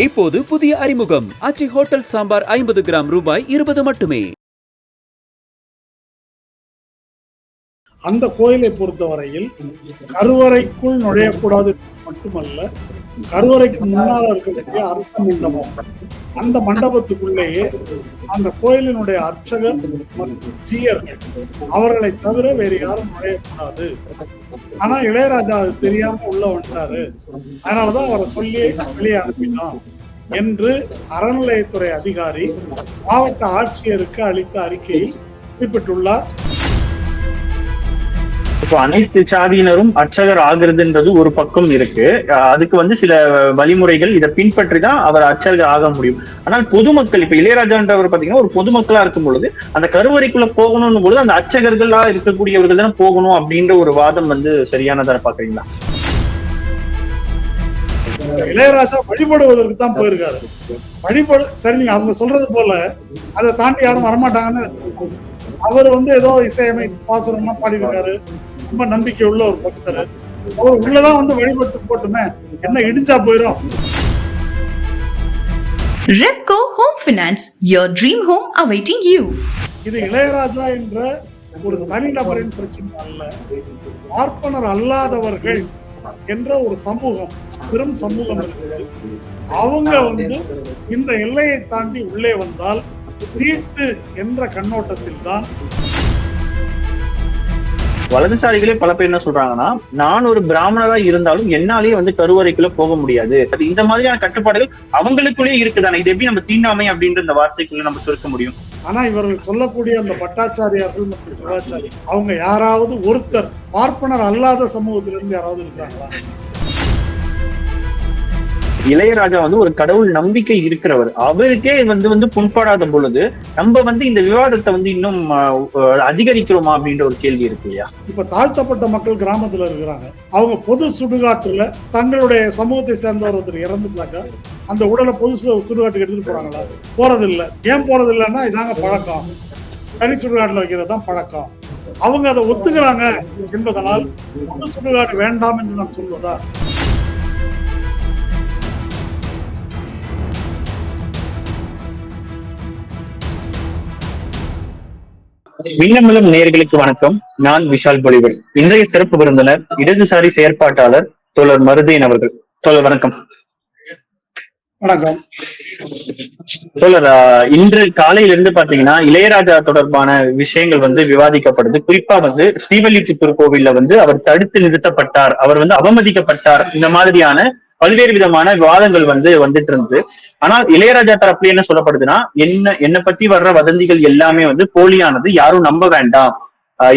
இப்போது புதிய அறிமுகம் ஆச்சி ஹோட்டல் சாம்பார் 50 கிராம் ரூபாய் 20 மட்டுமே. அந்த கோயிலை பொறுத்தவரையில் கருவறைக்குள் நுழையக்கூடாது மட்டுமல்ல, கருவறைக்கு முன்னால் இருக்கக்கூடிய அர்த்த மண்டபம், அந்த மண்டபத்துக்குள்ளேயே அந்த கோயிலினுடைய அர்ச்சகர் மற்றும் ஜீயர்கள் அவர்களை தவிர வேறு யாரும் நுழையக்கூடாது. ஆனா இளையராஜா அது தெரியாம உள்ள வந்துட்டாரு, அதனாலதான் அவரை சொல்லி வெளியே அனுப்பினோம் என்று அறநிலையத்துறை அதிகாரி மாவட்ட ஆட்சியருக்கு அளித்த அறிக்கையில் குறிப்பிட்டுள்ளார். இப்போ அனைத்து சாதியினரும் அர்ச்சகர் ஆகுறதுன்றது ஒரு பக்கம் இருக்கு. அதுக்கு சில வழிமுறைகள் இதை பின்பற்றி தான் அவர் அர்ச்சகர் ஆக முடியும். ஆனால் பொதுமக்கள் இப்ப இளையராஜான்றவர் பாத்தீங்கன்னா ஒரு பொதுமக்களா இருக்கும் பொழுது அந்த கருவறைக்குள்ள போகணும் பொழுது அந்த அர்ச்சகர்களா இருக்கக்கூடியவர்கள் தானே போகணும் அப்படின்ற ஒரு வாதம் சரியானதான பாக்குறீங்களா? இளையராஜா வழிபடுவதற்கு தான் போயிருக்காரு. சரி, நீங்க அவங்க சொல்றது போல அதை தாண்டி யாரும் வரமாட்டாங்கன்னு அவர் ஏதோ இசையமை பாசுரமா பாடியிருக்காரு. ரொம்ப நம்பிக்கை உள்ள ஒரு பக்தர். அவர் உள்ளதான் வழிபட்டு போட்டுமே, என்ன இடிஞ்சா போயிடும். Repco Home Finance, your dream home awaiting you. இது இளையராஜா என்ற ஒரு தனிநபரின் பிரச்சனை அல்ல. பார்ப்பனர் அல்லாதவர்கள் என்ற ஒரு சமூகம், பெரும் சமூகம் இருக்குது. அவங்க இந்த எல்லையை தாண்டி உள்ளே வந்தால் தீட்டு என்ற கண்ணோட்டத்தில் தான் வலதுசாரிகளே பல பேர் என்ன சொல்றாங்கன்னா, நான் ஒரு பிராமணரா இருந்தாலும் என்னாலேயே கருவறைக்குள்ள போக முடியாது. அது இந்த மாதிரியான கட்டுப்பாடுகள் அவங்களுக்குள்ளே இருக்குதானே. இது எப்படி நம்ம தீண்டாமை அப்படின்ற இந்த வார்த்தைக்குள்ள நம்ம சுருக்க முடியும்? ஆனா இவர்கள் சொல்லக்கூடிய அந்த பட்டாச்சாரியார்கள் மற்றும் சிவாச்சாரி அவங்க யாராவது ஒருத்தர் பார்ப்பனர் அல்லாத சமூகத்திலிருந்து யாராவது இருக்காங்களா? இளையராஜா ஒரு கடவுள் நம்பிக்கை இருக்கிறவர். அவருக்கே புண்படாத பொழுது நம்ம இந்த விவாதத்தை இன்னும் அதிகரிக்கிறோமா அப்படின்ற ஒரு கேள்வி இருக்கு இல்லையா? இப்ப தாழ்த்தப்பட்ட மக்கள் கிராமத்துல இருக்கிறாங்க. அவங்க பொது சுடுகாட்டுல தங்களுடைய சமூகத்தை சேர்ந்தவர் ஒருத்தர் இறந்துட்டாங்க, அந்த உடலை பொது சுடுகாட்டுக்கு எடுத்துட்டு போறாங்களா? போறது இல்லை. ஏன் போறது இல்லைன்னா இதாங்க பழக்கம், தனி சுடுகாட்டுல வைக்கிறது தான் பழக்கம். அவங்க அதை ஒத்துக்கிறாங்க என்பதனால் பொது சுடுகாடு வேண்டாம் என்று நான் சொல்வதா? மின்னமலம் நேயர்களுக்கு வணக்கம். நான் விஷால் பொலிவன். இன்றைய சிறப்பு விருந்தினர் இடதுசாரி செயற்பாட்டாளர் தோழர் மருதேன் அவர்கள். தோழர் வணக்கம். வணக்கம் தோழர், இன்று காலையிலிருந்து பாத்தீங்கன்னா இளையராஜா தொடர்பான விஷயங்கள் விவாதிக்கப்படுது. குறிப்பா ஸ்ரீவில்லிபுத்தூர் கோவில்ல அவர் தடுத்து நிறுத்தப்பட்டார், அவர் அவமதிக்கப்பட்டார், இந்த மாதிரியான பல்வேறு விதமான விவாதங்கள் வந்துட்டு இருந்தது. ஆனால் இளையராஜா தரப்புல என்ன சொல்லப்படுதுன்னா, என்னை பத்தி வர்ற வதந்திகள் எல்லாமே போலியானது, யாரும் நம்ப வேண்டாம்,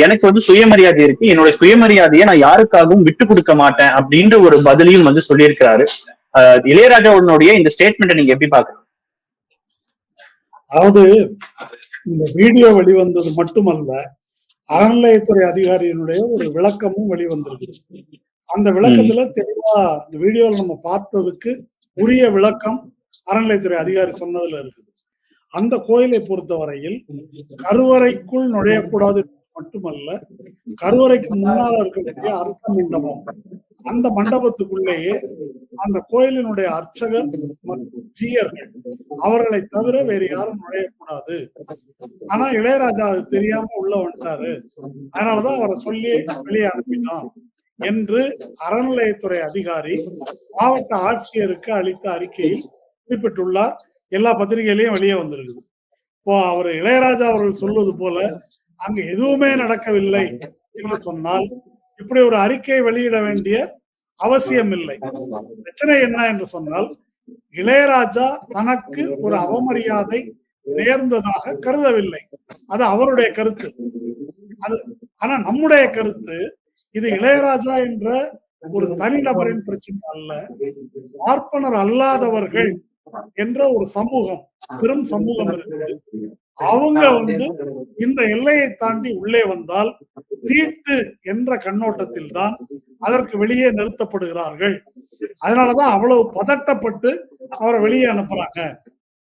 எனக்கு சுயமரியாதை இருக்கு, என்னோட சுயமரியாதையை நான் யாருக்காகவும் விட்டு கொடுக்க மாட்டேன் அப்படின்ற ஒரு பதிலையும் சொல்லியிருக்கிறாரு. இளையராஜாவுடைய இந்த ஸ்டேட்மெண்ட்டை நீங்க எப்படி பாக்குறீங்க? அதாவது இந்த வீடியோ வெளிவந்தது மட்டுமல்ல, அறநிலையத்துறை அதிகாரியினுடைய ஒரு விளக்கமும் வெளிவந்திருக்கு. அந்த விளக்கத்துல தெளிவா இந்த வீடியோல நம்ம பார்த்ததுக்கு உரிய விளக்கம் அறநிலையத்துறை அதிகாரி சொன்னதுல இருக்குது. அந்த கோயிலை பொறுத்தவரையில் கருவறைக்குள் நுழையக்கூடாது மட்டுமல்ல, கருவறைக்கு முன்னால் இருக்கக்கூடிய அர்த்த மண்டபம், அந்த மண்டபத்துக்குள்ளேயே அந்த கோயிலினுடைய அர்ச்சகர் மற்றும் ஜீயர்கள் அவர்களை தவிர வேறு யாரும் நுழையக்கூடாது. ஆனா இளையராஜா அது தெரியாம உள்ள வந்துட்டாரு, அதனாலதான் அவரை சொல்லி வெளியே அனுப்பினோம் என்று அறநிலையத்துறை அதிகாரி மாவட்ட ஆட்சியருக்கு அளித்த அறிக்கையில் குறிப்பிட்டுள்ளார். எல்லா பத்திரிகையிலையும் வெளியே வந்திருக்குது. இப்போ அவர் இளையராஜா அவர்கள் சொல்வது போல அங்கு எதுவுமே நடக்கவில்லை என்று சொன்னால் இப்படி ஒரு அறிக்கை வெளியிட வேண்டிய அவசியம் இல்லை. பிரச்சனை என்ன என்று சொன்னால், இளையராஜா தனக்கு ஒரு அவமரியாதை நேர்ந்ததாக கருதவில்லை, அது அவருடைய கருத்து. ஆனா நம்முடைய கருத்து, இது இளையராஜா என்ற ஒரு தனிநபரின் பிரச்சனை அல்ல. பார்ப்பனர் அல்லாதவர்கள் என்ற ஒரு சமூகம், பெரும் சமூகம் இருக்குது. அவங்க இந்த எல்லையை தாண்டி உள்ளே வந்தால் தீட்டு என்ற கண்ணோட்டத்தில் தான் அதற்கு வெளியே நிறுத்தப்படுகிறார்கள். அதனாலதான் அவ்வளவு பதட்டப்பட்டு அவரை வெளியே அனுப்புறாங்க.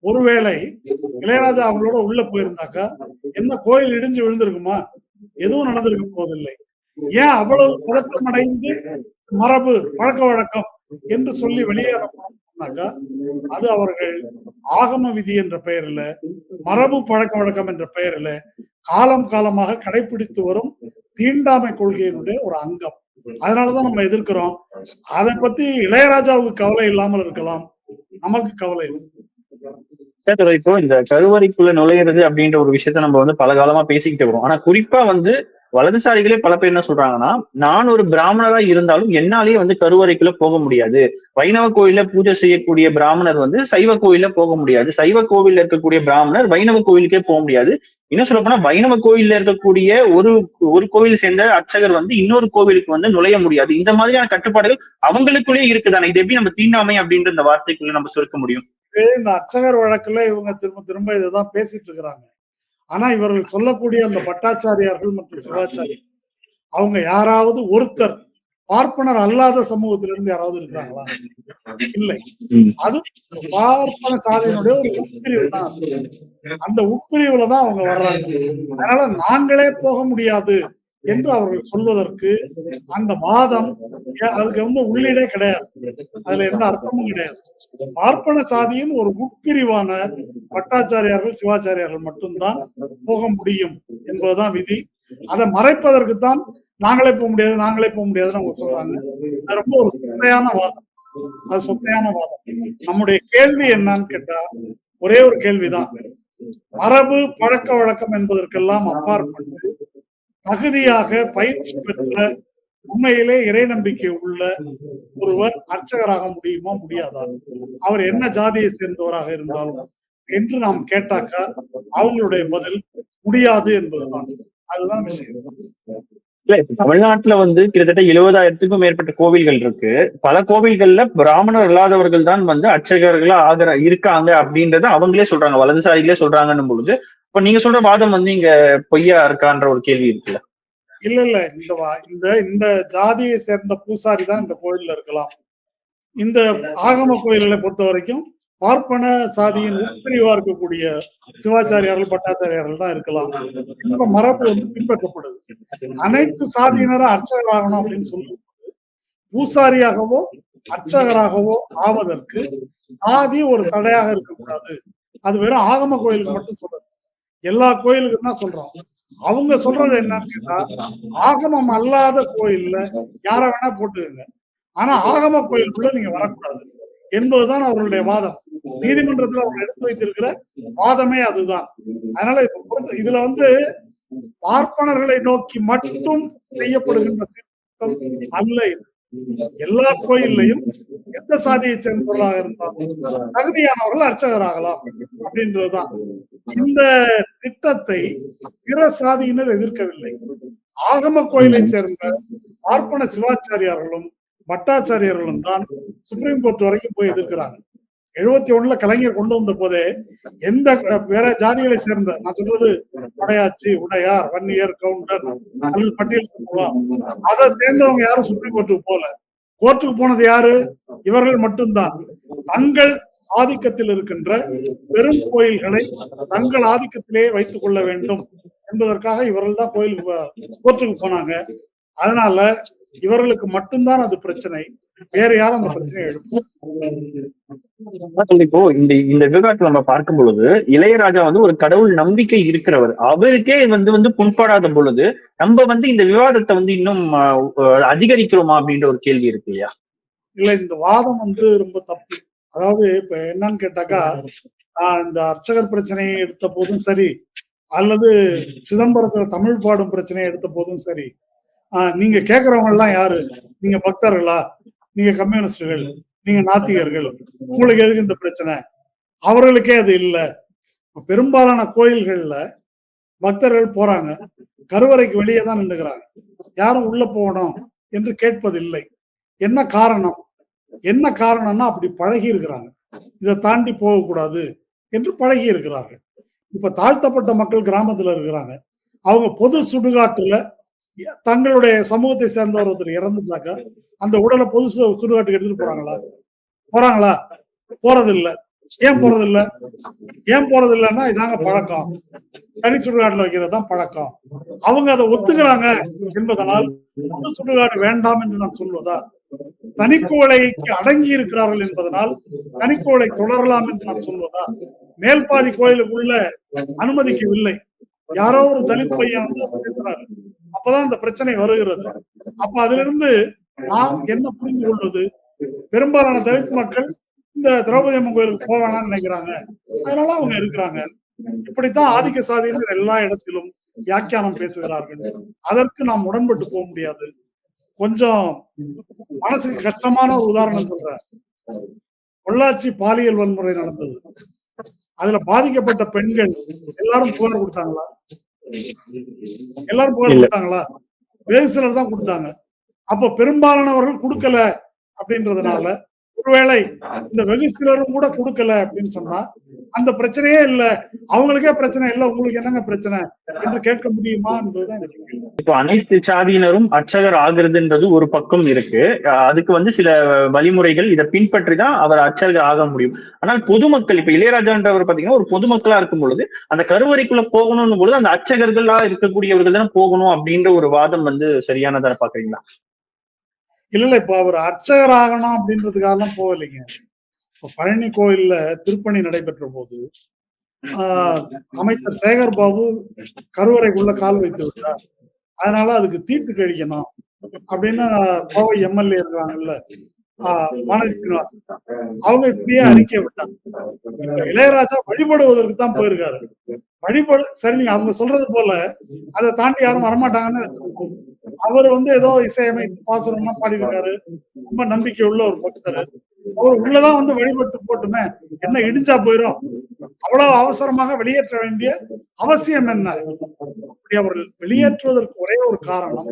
ஒருவேளை இளையராஜா அவங்களோட உள்ள போயிருந்தாக்கா என்ன கோயில் இடிஞ்சு விழுந்திருக்குமா? எதுவும் நடந்திருக்க போவதில்லை. ஏன் அவ்வளவு பதட்டம் அடைந்து மரபு பழக்க வழக்கம் என்று சொல்லி வெளியேறணும்? சொன்னாக்கா அது அவர்கள் ஆகம விதி என்ற பெயரில், மரபு பழக்க வழக்கம் என்ற பெயரில் காலம் காலமாக கடைபிடித்து வரும் தீண்டாமை கொள்கையினுடைய ஒரு அங்கம். அதனாலதான் நம்ம எதிர்க்கிறோம். அதை பத்தி இளையராஜாவுக்கு கவலை இல்லாமல் இருக்கலாம், நமக்கு கவலை இருக்கு. சார், இப்போ இந்த கருவறைக்குள்ள நுழையிறது அப்படின்ற ஒரு விஷயத்த நம்ம வந்து பல காலமா பேசிக்கிட்டு வரோம். ஆனா குறிப்பா வந்து வலதுசாரிகளே பல பேர் என்ன சொல்றாங்கன்னா, நான் ஒரு பிராமணரா இருந்தாலும் என்னாலேயே வந்து கருவறைக்குள்ள போக முடியாது. வைணவ கோயில்ல பூஜை செய்யக்கூடிய பிராமணர் வந்து சைவ கோயில்ல போக முடியாது. சைவ கோவில்ல இருக்கக்கூடிய பிராமணர் வைணவ கோயிலுக்கே போக முடியாது. இன்னும் சொல்ல போனா வைணவ கோயில்ல இருக்கக்கூடிய ஒரு ஒரு கோவில் சேர்ந்த அர்ச்சகர் வந்து இன்னொரு கோவிலுக்கு வந்து நுழைய முடியாது. இந்த மாதிரியான கட்டுப்பாடுகள் அவங்களுக்குள்ளேயே இருக்குதானே. இது எப்படி நம்ம தீண்டாமை அப்படின்ற இந்த வார்த்தைக்குள்ள நம்ம சுருக்க முடியும்? இந்த அர்ச்சகர் வழக்குல இவங்க திரும்ப திரும்ப இதுதான் பேசிட்டு இருக்கிறாங்க. ஆனா இவர்கள் சொல்லக்கூடிய அந்த பட்டாச்சாரியார்கள் மற்றும் சிவாச்சாரியர்கள் அவங்க யாராவது ஒருத்தர் பார்ப்பனர் அல்லாத சமூகத்திலிருந்து யாராவது இருக்கிறாங்களா? இல்லை. அது பார்ப்பன சாதியினுடைய ஒரு உட்பிரிவு தான். அந்த உட்பிரிவுல தான் அவங்க வர்றாங்க. அதனால நாங்களே போக முடியாது என்று அவர்கள் சொல்வதற்கு அந்த வாதம் அதுக்கு வந்து உள்ளீடே கிடையாது. அதுல எந்த அர்த்தமும் கிடையாது. பார்ப்பன சாதியின் ஒரு உட்பிரிவான பட்டாச்சாரியார்கள் சிவாச்சாரியார்கள் மட்டும்தான் போக முடியும் என்பதுதான் விதி. அதை மறைப்பதற்கு தான் நாங்களே போக முடியாதுன்னு அவங்க சொல்றாங்க. அது ரொம்ப ஒரு சொத்தையான வாதம். அது சொத்தையான வாதம். நம்முடைய கேள்வி என்னன்னு கேட்டா ஒரே ஒரு கேள்விதான். மரபு பழக்க வழக்கம் என்பதற்கெல்லாம் அப்பாற்பட்டு தகுதியாக பயிற்சி பெற்ற உண்மையிலே இறை நம்பிக்கை உள்ள ஒருவர் அர்ச்சகராக முடியுமா முடியாதா? அவர் என்ன ஜாதியை சேர்ந்தவராக இருந்தாலும் என்று நாம் கேட்டாக்கா அவங்களுடைய பதில் முடியாது என்பதுதான். அதுதான் விஷயம். இல்ல, இப்ப தமிழ்நாட்டுல வந்து கிட்டத்தட்ட 70,000க்கும் மேற்பட்ட கோவில்கள் இருக்கு. பல கோவில்கள்ல பிராமணர் இல்லாதவர்கள் தான் வந்து அர்ச்சகர்களா இருக்காங்க அப்படின்றத அவங்களே சொல்றாங்க, வலதுசாரிகளே சொல்றாங்கன்னும் பொழுது இப்ப நீங்க சொல்ற வாதம் வந்து இங்க பொய்யா இருக்கான்ற ஒரு கேள்வி இருக்குல்ல? இல்ல இந்த இந்த ஜாதியை சேர்ந்த பூசாரி தான் இந்த கோயில்ல இருக்கலாம். இந்த ஆகம கோயில்களை பொறுத்த வரைக்கும் பார்ப்பன சாதியின் உட்பிரிவா இருக்கக்கூடிய சிவாச்சாரியார்கள் பட்டாச்சாரியார்கள் தான் இருக்கலாம். இந்த மரபு வந்து பின்பற்றப்படுது. அனைத்து சாதியினரும் அர்ச்சகராகணும் அப்படின்னு சொல்லும்போது பூசாரியாகவோ அர்ச்சகராகவோ ஆவதற்கு சாதி ஒரு தடையாக இருக்கக்கூடாது. அது வெறும் ஆகம கோயிலுக்கு மட்டும் சொல்றது, எல்லா கோயிலுக்கும் தான் சொல்றோம். அவங்க சொல்றது என்னன்னு கேட்டா ஆகமம் அல்லாத கோயில்ல யார வேணா போட்டுக்கங்க, ஆனா ஆகம கோயிலுக்குள்ள நீங்க வரக்கூடாது என்பதுதான் அவர்களுடைய வாதம். நீதிமன்றத்தில் அவங்க எடுத்து வைத்திருக்கிற வாதமே அதுதான். அதனால இதுல வந்து பார்ப்பனர்களை நோக்கி மட்டும் செய்யப்படுகின்ற சீர்திருத்தம் அல்ல இது. எல்லா கோயில்லையும் எந்த சாதியை சேர்ந்தவர்களாக இருந்தாலும் தகுதியானவர்கள் அர்ச்சகராகலாம் அப்படின்றதுதான். இந்த திட்டத்தை பிற சாதியினர் எதிர்க்கவில்லை. ஆகம கோயிலை சேர்ந்த பார்ப்பன சிவாச்சாரியார்களும் பட்டாச்சாரியர்களும் தான் சுப்ரீம் கோர்ட் வரைக்கும் போய் எதிர்க்கிறாங்க. 71 கலைஞர் கொண்டு வந்த போதே எந்த வேற ஜாதிகளை சேர்ந்த, நான் சொல்றது படையாச்சி, உடையார், வன்னியர், கவுண்டர் அல்லது பட்டியல் அதை சேர்ந்தவங்க யாரும் சுப்ரீம் கோர்ட்டுக்கு போல. கோர்ட்டுக்கு போனது யாரு? இவர்கள் மட்டும்தான். தங்கள் ஆதிக்கத்தில் இருக்கின்ற பெரும் கோயில்களை தங்கள் ஆதிக்கத்திலே வைத்துக் கொள்ள வேண்டும் என்பதற்காக இவர்கள் தான் கோர்ட்டுக்கு போனாங்க. அதனால இவர்களுக்கு மட்டும்தான் அது பிரச்சனை, வேற யாரும் அந்த பிரச்சனையை எடுக்கும். இப்போ இந்த விவகாரத்தை நம்ம பார்க்கும் பொழுது இளையராஜா வந்து ஒரு கடவுள் நம்பிக்கை இருக்கிறவர். அவருக்கே வந்து புண்படாத பொழுது நம்ம வந்து இந்த விவாதத்தை வந்து இன்னும் அதிகரிக்கிறோமா அப்படின்ற ஒரு கேள்வி இருக்கு இல்லையா? இல்ல, இந்த வாதம் வந்து ரொம்ப தப்பு. அதாவது இப்ப என்னன்னு கேட்டாக்கா, இந்த அர்ச்சகர் பிரச்சனையை எடுத்த போதும் சரி, அல்லது சிதம்பரத்துல தமிழ் பாடும் பிரச்சனையை எடுத்த போதும் சரி, நீங்க கேக்குறவங்க எல்லாம் யாரு? நீங்க பக்தர்களா? நீங்க கம்யூனிஸ்டுகள், நீங்க நாத்திகர்கள், உங்களுக்கு எதுக்கு இந்த பிரச்சனை? அவர்களுக்கே அது இல்ல. பெரும்பாலான கோயில்கள்ல பக்தர்கள் போறாங்க, கருவறைக்கு வெளியே தான் நின்றுக்கிறாங்க, யாரும் உள்ள போகணும் என்று கேட்பதில்லை. என்ன காரணம்? என்ன காரணம்னா அப்படி பழகி இருக்கிறாங்க, இதை தாண்டி போகக்கூடாது என்று பழகி இருக்கிறார்கள். இப்ப தாழ்த்தப்பட்ட மக்கள் கிராமத்துல இருக்கிறாங்க, அவங்க பொது சுடுகாட்டுல தங்களுடைய சமூகத்தை சேர்ந்தவர் ஒருத்தர் இறந்துட்டாக்கா அந்த உடலை பொது சுடுகாட்டுக்கு எடுத்துட்டு போறாங்களா? போறதில்லை. ஏன் போறதில்லை? ஏன் போறதில்லைன்னா இதாங்க பழக்கம், தனி சுடுகாட்டுல வைக்கிறது தான் பழக்கம். அவங்க அதை ஒத்துக்கிறாங்க என்பதனால் பொது சுடுகாடு வேண்டாம் என்று நான் சொல்வதா? தனிக்கோளைக்கு அடங்கி இருக்கிறார்கள் என்பதனால் தனிக்கோளை தொடரலாம் என்று நான் சொல்வதா? மேல்பாதி கோயிலுக்குள்ள அனுமதிக்கவில்லை. யாரோ ஒரு தலித் பையன் வந்து பேசுறாரு, அப்பதான் அந்த பிரச்சனை வருகிறது. அப்ப அதிலிருந்து நாம் என்ன புரிந்து கொள்வது? பெரும்பாலான தலித் மக்கள் இந்த திரௌபதி அம்மன் கோயிலுக்கு போவானான்னு நினைக்கிறாங்க, அதனால அவங்க இருக்கிறாங்க. இப்படித்தான் ஆதிக்க சாதியினர் எல்லா இடத்திலும் வியாக்கியானம் பேசுகிறார்கள். அதற்கு நாம் உடன்பட்டு போக முடியாது. கொஞ்சம் மனசுக்கு கஷ்டமான ஒரு உதாரணம் சொல்றேன். பொள்ளாச்சி பாலியல் வன்முறை நடந்தது. அதுல பாதிக்கப்பட்ட பெண்கள் எல்லாரும் புகார் கொடுத்தாங்களா? எல்லாரும் புகார் கொடுத்தாங்களா? வேறு சிலர் தான் கொடுத்தாங்க. அப்ப பெரும்பாலானவர்கள் கொடுக்கல அப்படின்றதுனால, ஒருவேளை இந்த வெகு சிலரும் கூட கொடுக்கல அப்படின்னு சொன்னா அந்த பிரச்சனையே இல்ல, அவங்களுக்கே பிரச்சனை இல்ல, உங்களுக்கு என்னங்க பிரச்சனை என்று கேட்க முடியுமா என்பதுதான் எனக்கு கேள்வி. இப்போ அனைத்து சாதியினரும் அர்ச்சகர் ஆகுறதுன்றது ஒரு பக்கம் இருக்கு. அதுக்கு வந்து சில வழிமுறைகள் இதை பின்பற்றி தான் அவர் அர்ச்சகர் ஆக முடியும். ஆனால் பொதுமக்கள், இப்ப இளையராஜான்றவர் பாத்தீங்கன்னா ஒரு பொதுமக்களா இருக்கும் பொழுது அந்த கருவறைக்குள்ள போகணும் பொழுது அந்த அர்ச்சகர்களா இருக்கக்கூடியவர்கள் தானே போகணும் அப்படின்ற ஒரு வாதம் வந்து சரியானதா பாக்குறீங்களா? இல்ல, இப்ப அவர் அர்ச்சகர் ஆகணும் அப்படின்றதுக்காக போகலைங்க. இப்ப பழனி கோயில்ல திருப்பணி நடைபெற்ற போது அமைச்சர் சேகர் பாபு கருவறைக்குள்ள கால் வைத்து விட்டார். அதனால அதுக்கு தீட்டு கழிக்கணும் அப்படின்னு கோவை எம்எல்ஏ இருக்காங்கல்ல, வானதி சீனிவாசன், அவங்க இப்படியே அறிக்கை விட்டாங்க. இளையராஜா வழிபடுவதற்கு தான் போயிருக்காரு. வழிபடு சரி, நீங்க அவங்க சொல்றது போல அதை தாண்டி யாரும் வரமாட்டாங்கன்னு. அவர் வந்து ஏதோ இசையமைத்து பாசுரம்லாம் பாடியிருக்காரு, ரொம்ப நம்பிக்கை உள்ள ஒரு பக்தர். அவர் உள்ளதான் வந்து வழிபட்டு போட்டுமே, என்ன இடிஞ்சா போயிரும்? அவ்வளவு அவசரமாக வெளியேற்ற வேண்டிய அவசியம் என்ன? அப்படி அவர்கள் வெளியேற்றுவதற்கு ஒரே ஒரு காரணம்,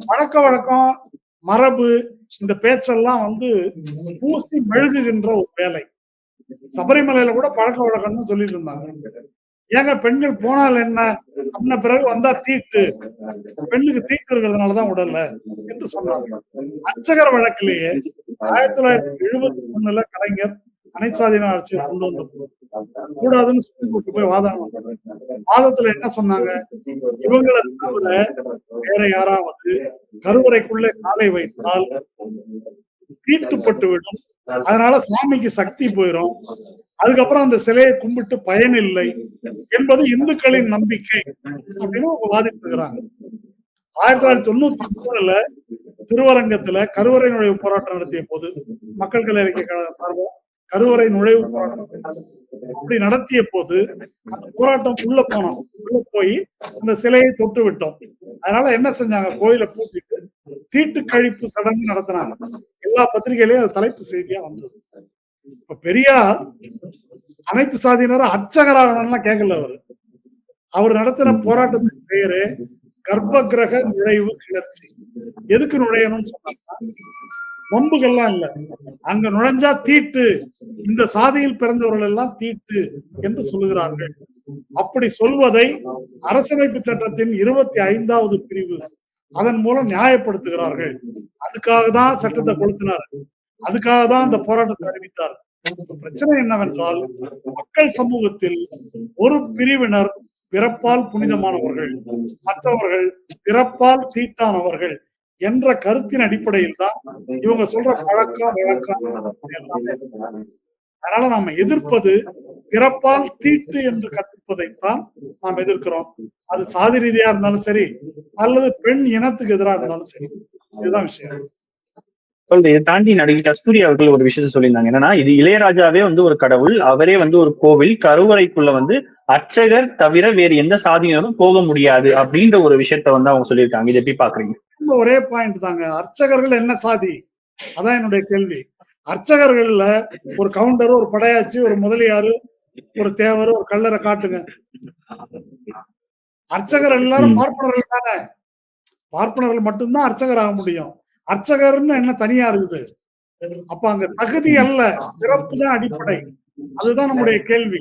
பழக்க வழக்கம், மரபு, இந்த பேச்செல்லாம் வந்து பூசி மெழுகுகின்ற ஒரு வேலை. சபரிமலையில கூட பழக்க வழக்கம்னு சொல்லிட்டு இருந்தாங்க. ஏங்க பெண்கள் போனால் என்ன அப்படின்ன பிறகு வந்தா தீட்டு, பெண்ணுக்கு தீட்டு இருக்கிறதுனாலதான் உடல்ல என்று சொன்னாங்க. அர்ச்சகர் வழக்கிலேயே 1971 கலைஞர் அனைத்து சாதியினர் ஆட்சியை கொண்டு வந்த கூடாதுன்னு சுப்ரீம் கோர்ட் போய் வாதத்துல என்ன சொன்னாங்க? இவங்களை தவிர வேற யாராவது கருவறைக்குள்ளே காலை வைத்தால் தீட்டுப்பட்டு விடும், அதனால சாமிக்கு சக்தி போயிடும், அதுக்கப்புறம் அந்த சிலையை கும்பிட்டு பயன் இல்லை என்பது இந்துக்களின் நம்பிக்கை அப்படின்னு அவங்க வாதிட்டுக்கிறாங்க. 1993 திருவரங்கத்துல கருவறை நுழைவு போராட்டம் நடத்திய போது மக்கள் கலை இலக்கிய கழக சார்பாக கருவறை நுழைவு போராட்டம் அப்படி நடத்திய போது அந்த போராட்டம் உள்ள போனோம், உள்ள போய் அந்த சிலையை தொட்டு விட்டோம். அதனால என்ன செஞ்சாங்க? கோயிலை பூசிட்டு தீட்டு கழிப்பு சடங்கு நடத்தினாங்க. எல்லா பத்திரிகையிலையும் அது தலைப்பு செய்தியா வந்தது. இப்ப பெரியார் அனைத்து சாதியினரும் அர்ச்சகராகணும்லாம் கேட்கல. அவர் நடத்தின போராட்டத்தின் பெயரு கர்ப்ப கிரக நுழைவு கிளர்ச்சி. எதுக்கு நுழையணும்னு சொன்னாங்க? வம்புகள்லாம் இல்ல, அங்க நுழைஞ்சா தீட்டு, இந்த சாதியில் பிறந்தவர்கள் எல்லாம் தீட்டு என்று சொல்லுகிறார்கள். அப்படி சொல்வதை அரசமைப்பு சட்டத்தின் 25வது பிரிவு அதன் மூலம் நியாயப்படுத்துகிறார்கள். அதுக்காக தான் சட்டத்தை கொளுத்தினார், அதுக்காக தான் அந்த போராட்டத்தை அறிவித்தார். பிரச்சனை என்னவென்றால், மக்கள் சமூகத்தில் ஒரு பிரிவினர் பிறப்பால் புனிதமானவர்கள், மற்றவர்கள் பிறப்பால் தீட்டானவர்கள் என்ற கருத்தின் அடிப்படையில் தான் இவங்க சொல்ற பழக்கம் வழக்கம். அதனால நாம எதிர்ப்பது பிறப்பால் தீட்டு என்று கற்பிப்பதைத்தான் நாம் எதிர்க்கிறோம். அது சாதி ரீதியா இருந்தாலும் சரி, அல்லது பெண் இனத்துக்கு எதிராக இருந்தாலும் சரி. இதுதான் விஷயம். இதை தாண்டி நடிகை கஸ்தூரி அவர்கள் ஒரு விஷயத்த சொல்லியிருந்தாங்க. என்னன்னா, இது இளையராஜாவே வந்து ஒரு கடவுள், அவரே வந்து ஒரு கோவில், கருவறைக்குள்ள வந்து அர்ச்சகர் தவிர வேறு எந்த சாதியினரும் போக முடியாது அப்படின்ற ஒரு விஷயத்த வந்து அவங்க சொல்லியிருக்காங்க. இதை எப்படி பாக்குறீங்க? ஒரே பாயிண்ட் தாங்க. அர்ச்சகர்கள் என்ன சாதி? அதான் என்னுடைய கேள்வி. அர்ச்சகர்கள்ல ஒரு கவுண்டர், ஒரு படையாச்சி, ஒரு முதலியாரு, ஒரு தேவர், ஒரு கல்லறை காட்டுங்க. அர்ச்சகர் எல்லாரும் பார்ப்பனர்கள் தானே. பார்ப்பனர்கள் மட்டும்தான் அர்ச்சகர் ஆக முடியும். அர்ச்சகர்னு என்ன தனியா இருக்குது? அப்ப அங்க தகுதி அல்ல, சிறப்பு தான் அடிப்படை. அதுதான் நம்முடைய கேள்வி,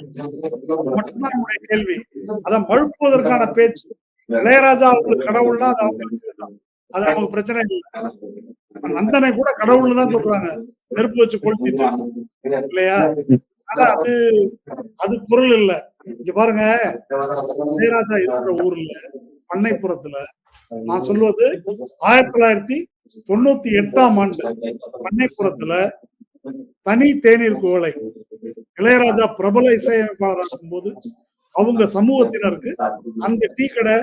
மட்டும்தான் நம்முடைய கேள்வி. அதை மறுப்பதற்கான பேச்சு. இளையராஜா அவங்களுக்கு கடவுள்னா அது அவங்களுக்கு, அது அவங்களுக்கு பிரச்சனை இல்லை. நந்தனை கூட கடவுள்னு தான் சொல்றாங்க, நெருப்பு வச்சு கொளுத்திட்டு இல்லையா? ஆனா அது பொருள் இல்ல. இங்க பாருங்க, இளையராஜா இருக்கிற ஊர்ல பண்ணைப்புறத்துல நான் சொல்வது 98ஆம் ஆண்டு பண்ணைப்புறத்துல தனி தேநீர் குவளை இளையராஜா பிரபல இசையமைப்பாளர் இருக்கும்போது அவங்க சமூகத்தினருக்கு அந்த டீ கடை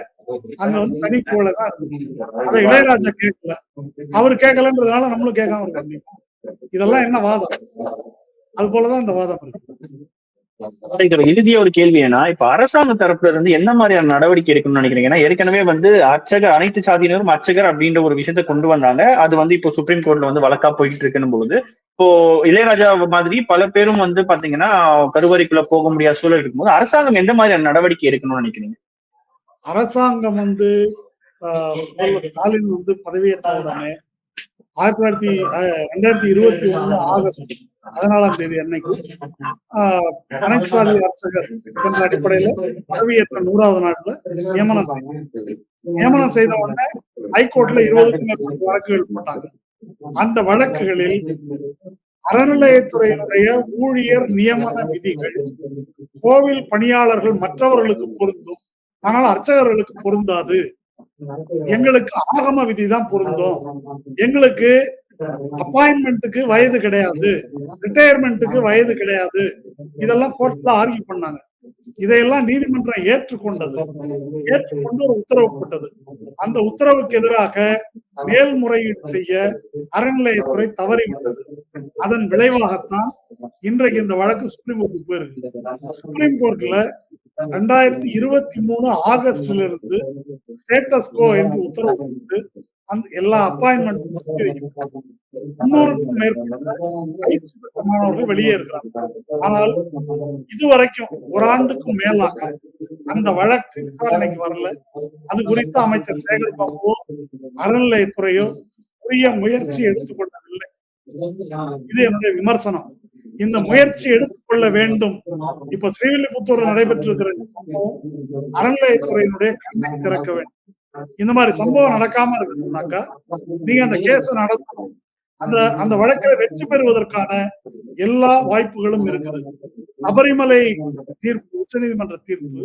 அங்க வந்து தனி குவளை தான் இருந்துச்சு. அதை இளையராஜா கேட்கல, அவரு கேட்கலன்றதுனால நம்மளும் கேட்காம இருக்க முடியுமா? இதெல்லாம் என்ன வாதம்? அது போலதான் இந்த வாதம் இருக்கு. இதோட இறுதிய ஒரு கேள்வி ஏன்னா, இப்ப அரசாங்க தரப்புல இருந்து என்ன மாதிரியான நடவடிக்கை எடுக்கணும்னு நினைக்கிறீங்க? ஏன்னா ஏற்கனவே வந்து அர்ச்சகர், அனைத்து சாதியினரும் அர்ச்சகர் அப்படின்ற ஒரு விஷயத்த கொண்டு வந்தாங்க. அது வந்து இப்போ சுப்ரீம் கோர்ட்ல வந்து வழக்கா போயிட்டு இருக்குன்னு போது, இப்போ இளையராஜா மாதிரி பல பேரும் வந்து பாத்தீங்கன்னா கருவறைக்குள்ள போக முடியாத சூழல் இருக்கும்போது அரசாங்கம் எந்த மாதிரியான நடவடிக்கை எடுக்கணும்னு நினைக்கிறீங்க? அரசாங்கம் வந்து ஸ்டாலின் வந்து பதவியேற்ற உடனே 2021 ஆகஸ்ட் 14ஆம் தேதி அன்னைக்கு அனைத்து சாதி அர்ச்சகர் என்ற அடிப்படையில பதவியேற்ற 100வது நாள்ல நியமனம் செய்த உடனே ஹைகோர்ட்ல 20க்கும் மேற்பட்ட வழக்குகள் போட்டாங்க. அந்த வழக்குகளில் அறநிலையத்துறையினுடைய ஊழியர் நியமன விதிகள் கோவில் பணியாளர்கள் மற்றவர்களுக்கு பொருந்தும், ஆனால் அர்ச்சகர்களுக்கு பொருந்தாது. எங்களுக்கு ஆகம விதிதான் பொருந்தும், எங்களுக்கு அப்பாயின்மெண்ட்டுக்கு வயது கிடையாது, ரிட்டையர்மெண்ட்டுக்கு வயது கிடையாது, இதெல்லாம் கோர்ட்ல ஆர்கியூ பண்ணாங்க. இதையெல்லாம் நீதிமன்றம் ஏற்றுக்கொண்டு ஒரு உத்தரவு போட்டது. அந்த உத்தரவுக்கு எதிராக மேல்முறையீடு செய்ய அறநிலையத்துறை தவறிவிட்டது. அதன் விளைவாகத்தான் இன்றைக்கு இந்த வழக்கு சுப்ரீம் கோர்ட்டுக்கு போயிருக்கு. சுப்ரீம் கோர்ட்ல 2023 ஆகஸ்ட்ல இருந்து ஸ்டேட்டஸ் கோ என்று உத்தரவு போட்டு அந்த எல்லா அப்பாயின்மெண்ட் 300க்கும் மேற்பட்ட பயிற்சி பெற்ற மாணவர்கள் வெளியே இருக்கிறாங்க. ஆனால் இதுவரைக்கும் ஒரு ஆண்டுக்கும் மேலாக அந்த வழக்கு விசாரணைக்கு வரல. அது குறித்து அமைச்சர் சேகர் பாபுவோ அறநிலையத்துறையோ உரிய முயற்சி எடுத்துக்கொள்ளவில்லை. இது என்னுடைய விமர்சனம். இந்த முயற்சி எடுத்துக்கொள்ள வேண்டும். இப்ப ஸ்ரீவில்லிபுத்தூர் நடைபெற்றிருக்கிற சம்பவம் அறநிலையத்துறையினுடைய கண்ணை திறக்க வேண்டும். இந்த மாதிரி சம்பவம் நடக்காம இருக்கணும்னாக்கா நீங்க அந்த கேஸ் நடத்தணும். அந்த வழக்கில் வெற்றி பெறுவதற்கான எல்லா வாய்ப்புகளும் இருக்குது. சபரிமலை தீர்ப்பு, உச்ச நீதிமன்ற தீர்ப்பு,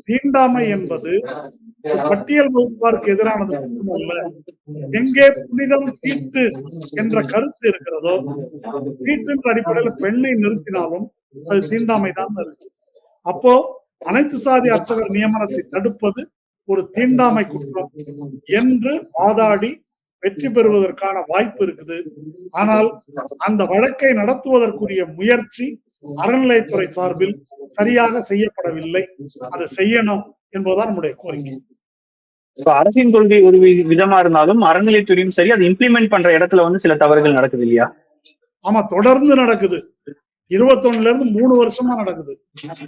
தீண்டாமை என்பது பட்டியல் வகுப்பாருக்கு எதிரானது மட்டுமல்ல. எங்கே புனிதம் தீட்டு என்ற கருத்து இருக்கிறதோ, தீட்டின் அடிப்படையில் பெண்ணை நிறுத்தினாலும் அது தீண்டாமை தான் இருக்கு. அப்போ அனைத்து சாதி அர்ச்சகர் நியமனத்தை தடுப்பது ஒரு தீண்டாமை குற்றம் என்று வாதாடி வெற்றி பெறுவதற்கான வாய்ப்பு இருக்குது. ஆனால் அந்த வழக்கை நடத்துவதற்குரிய முயற்சி அறநிலையத்துறை சார்பில் சரியாக செய்யப்படவில்லை. அதை செய்யணும் என்பதுதான் நம்முடைய கோரிக்கை. அரசின் கொள்கை ஒரு விதமா இருந்தாலும் அறநிலையத்துறையும் சரி, அதை இம்ப்ளிமெண்ட் பண்ற இடத்துல வந்து சில தவறுகள் நடக்குது இல்லையா? ஆமா, தொடர்ந்து நடக்குது. 21ல இருந்து 3 வருஷமா நடக்குது.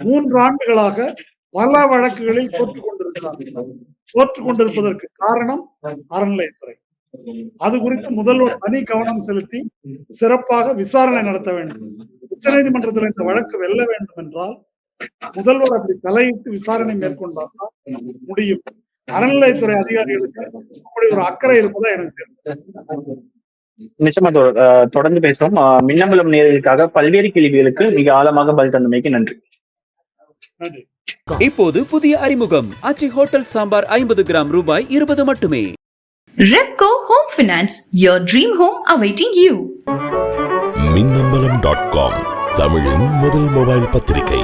3 ஆண்டுகளாக பல வழக்குகளில் தோற்றுக் கொண்டிருப்பதற்கு காரணம் அறநிலையத்துறை. அது குறித்து முதல்வர் தனி கவனம் செலுத்தி சிறப்பாக விசாரணை நடத்த வேண்டும். உச்ச நீதிமன்றத்தில் இந்த வழக்கு வெல்ல வேண்டும் என்றால் முதல்வர் அப்படி தலையிட்டு விசாரணை மேற்கொண்டால் முடியும். அறநிலையத்துறை அதிகாரிகளுக்கு அப்படி ஒரு அக்கறை இருப்பதா எனக்கு தெரியும். நிச்சயமா தொடர்ந்து பேசுவோம். மின்னம்பலம் நேயர்களுக்காக பல்வேறு கேள்விகளுக்கு மிக ஆழமாக பதில் தந்தமைக்கு நன்றி. நன்றி. இப்போது புதிய அறிமுகம் ஆச்சி ஹோட்டல் சாம்பார் 50 கிராம் ரூபாய் 20 மட்டுமே. Repco Home Finance, your dream home awaiting you. மின்னம்பலம்.com தமிழின் முதல் மொபைல் பத்திரிகை.